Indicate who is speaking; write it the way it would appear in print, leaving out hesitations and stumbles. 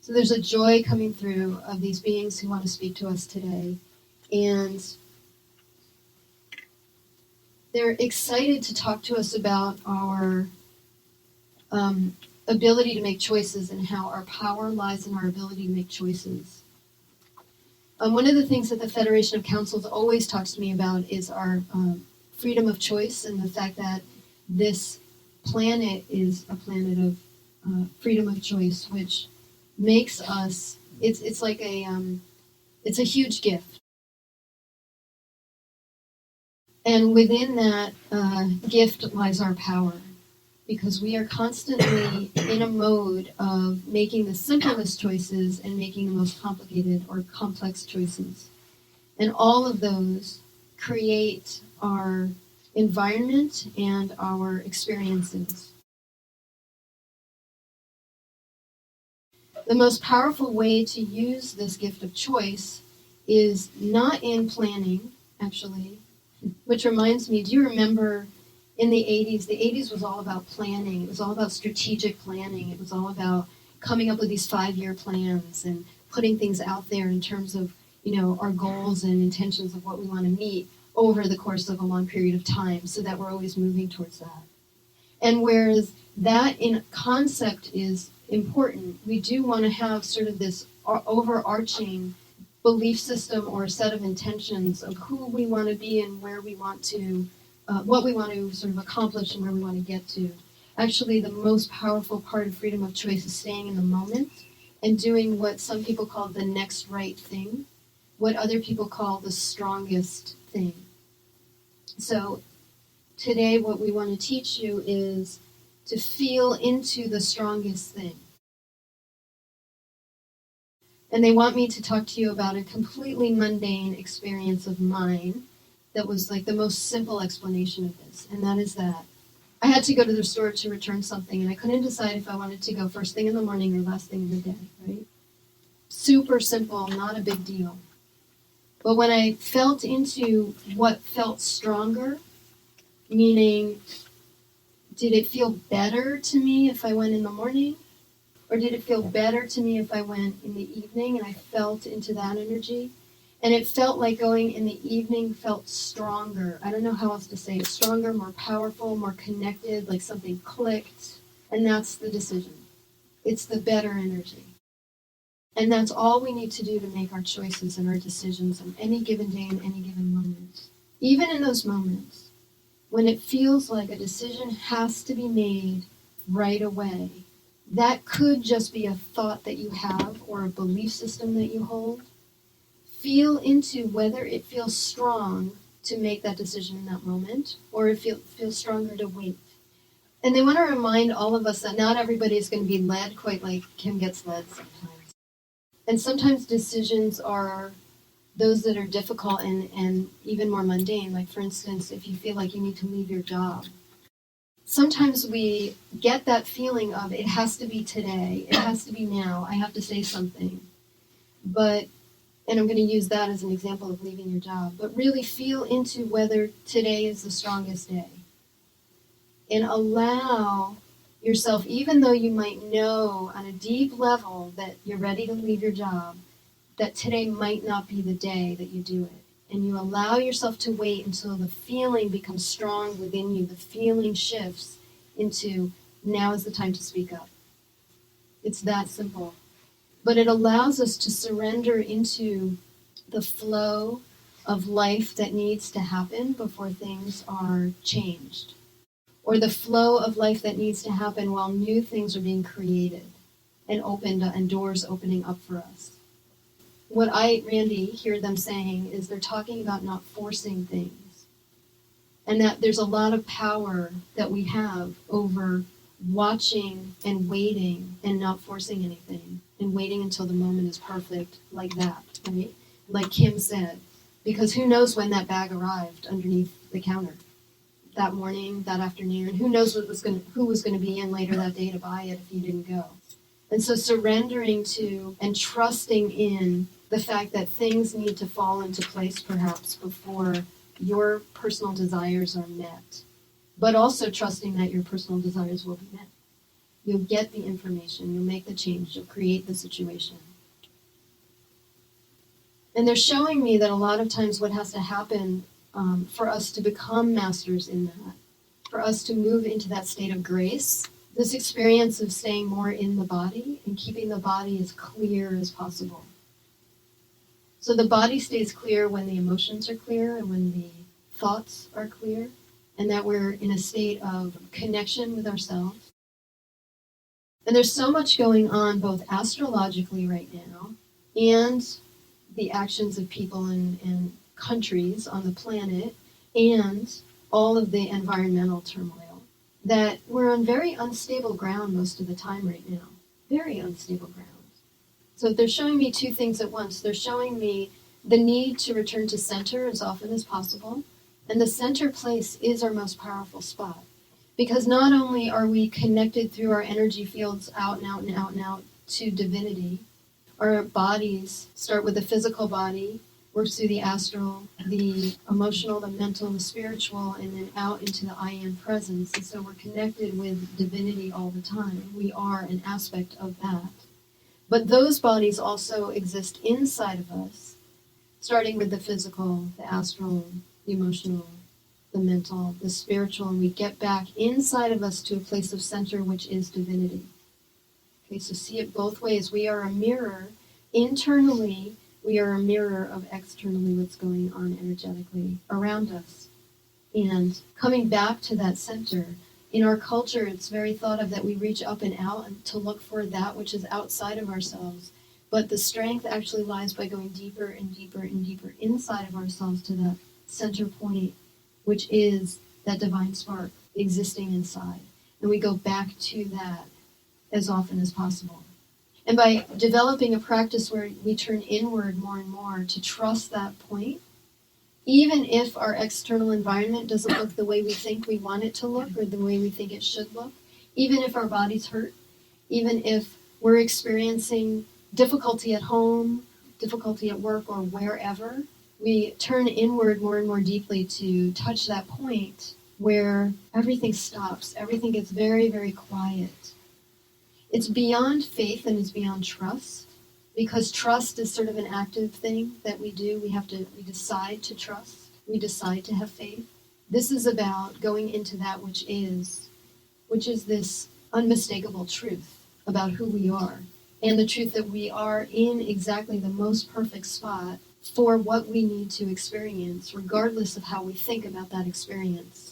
Speaker 1: So there's a joy coming through of these beings who want to speak to us today. And they're excited to talk to us about our ability to make choices and how our power lies in our ability to make choices. One of the things that the Federation of Councils always talks to me about is our freedom of choice, and the fact that this planet is a planet of freedom of choice, which makes us, it's like it's a huge gift. And within that gift lies our power, because we are constantly in a mode of making the simplest choices and making the most complicated or complex choices. And all of those create our environment and our experiences. The most powerful way to use this gift of choice is not in planning, actually, which reminds me, do you remember in the 80s? The 80s was all about planning. It was all about strategic planning. It was all about coming up with these 5-year plans and putting things out there in terms of, our goals and intentions of what we want to meet over the course of a long period of time, so that we're always moving towards that. And whereas that in concept is important, we do want to have sort of this overarching belief system or a set of intentions of who we want to be and where we want to, what we want to sort of accomplish and where we want to get to. Actually, the most powerful part of freedom of choice is staying in the moment and doing what some people call the next right thing, what other people call the strongest thing. So today what we want to teach you is to feel into the strongest thing. And they want me to talk to you about a completely mundane experience of mine that was like the most simple explanation of this. And that is that I had to go to the store to return something, and I couldn't decide if I wanted to go first thing in the morning or last thing in the day, right? Super simple, not a big deal. But when I felt into what felt stronger, meaning, did it feel better to me if I went in the morning? Or did it feel better to me if I went in the evening and I felt into that energy? And it felt like going in the evening felt stronger. I don't know how else to say it. Stronger, more powerful, more connected, like something clicked. And that's the decision. It's the better energy. And that's all we need to do to make our choices and our decisions on any given day and any given moment. Even in those moments, when it feels like a decision has to be made right away, that could just be a thought that you have or a belief system that you hold. Feel into whether it feels strong to make that decision in that moment, or it feels stronger to wait. And they want to remind all of us that not everybody is going to be led quite like Kim gets led sometimes. And sometimes decisions are those that are difficult and even more mundane. Like, for instance, if you feel like you need to leave your job. Sometimes we get that feeling of it has to be today, it has to be now, I have to say something. And I'm going to use that as an example of leaving your job, but really feel into whether today is the strongest day. And allow yourself, even though you might know on a deep level that you're ready to leave your job, that today might not be the day that you do it. And you allow yourself to wait until the feeling becomes strong within you. The feeling shifts into, now is the time to speak up. It's that simple. But it allows us to surrender into the flow of life that needs to happen before things are changed. Or the flow of life that needs to happen while new things are being created and opened and doors opening up for us. What I, Randy, hear them saying is they're talking about not forcing things. And that there's a lot of power that we have over watching and waiting and not forcing anything and waiting until the moment is perfect like that, right? Like Kim said, because who knows when that bag arrived underneath the counter that morning, that afternoon. Who knows who was going to be in later that day to buy it if you didn't go. And so surrendering to and trusting in the fact that things need to fall into place perhaps before your personal desires are met, but also trusting that your personal desires will be met. You'll get the information, you'll make the change, you'll create the situation. And they're showing me that a lot of times what has to happen for us to become masters in that, for us to move into that state of grace, this experience of staying more in the body and keeping the body as clear as possible. So the body stays clear when the emotions are clear and when the thoughts are clear, and that we're in a state of connection with ourselves. And there's so much going on both astrologically right now and the actions of people and countries on the planet and all of the environmental turmoil, that we're on very unstable ground most of the time right now. Very unstable ground. So they're showing me two things at once. They're showing me the need to return to center as often as possible. And the center place is our most powerful spot. Because not only are we connected through our energy fields out and out and out and out to divinity, our bodies start with the physical body, works through the astral, the emotional, the mental, the spiritual, and then out into the I Am presence. And so we're connected with divinity all the time. We are an aspect of that. But those bodies also exist inside of us, starting with the physical, the astral, the emotional, the mental, the spiritual, and we get back inside of us to a place of center, which is divinity. Okay, so see it both ways. We are a mirror. Internally, we are a mirror of externally what's going on energetically around us. And coming back to that center, in our culture, it's very thought of that we reach up and out and to look for that which is outside of ourselves. But the strength actually lies by going deeper and deeper and deeper inside of ourselves to that center point, which is that divine spark existing inside. And we go back to that as often as possible. And by developing a practice where we turn inward more and more to trust that point, even if our external environment doesn't look the way we think we want it to look or the way we think it should look, even if our body's hurt, even if we're experiencing difficulty at home, difficulty at work, or wherever, we turn inward more and more deeply to touch that point where everything stops, everything gets very, very quiet. It's beyond faith and it's beyond trust, because trust is sort of an active thing that we do. We decide to trust. We decide to have faith. This is about going into that which is this unmistakable truth about who we are, and the truth that we are in exactly the most perfect spot for what we need to experience, regardless of how we think about that experience.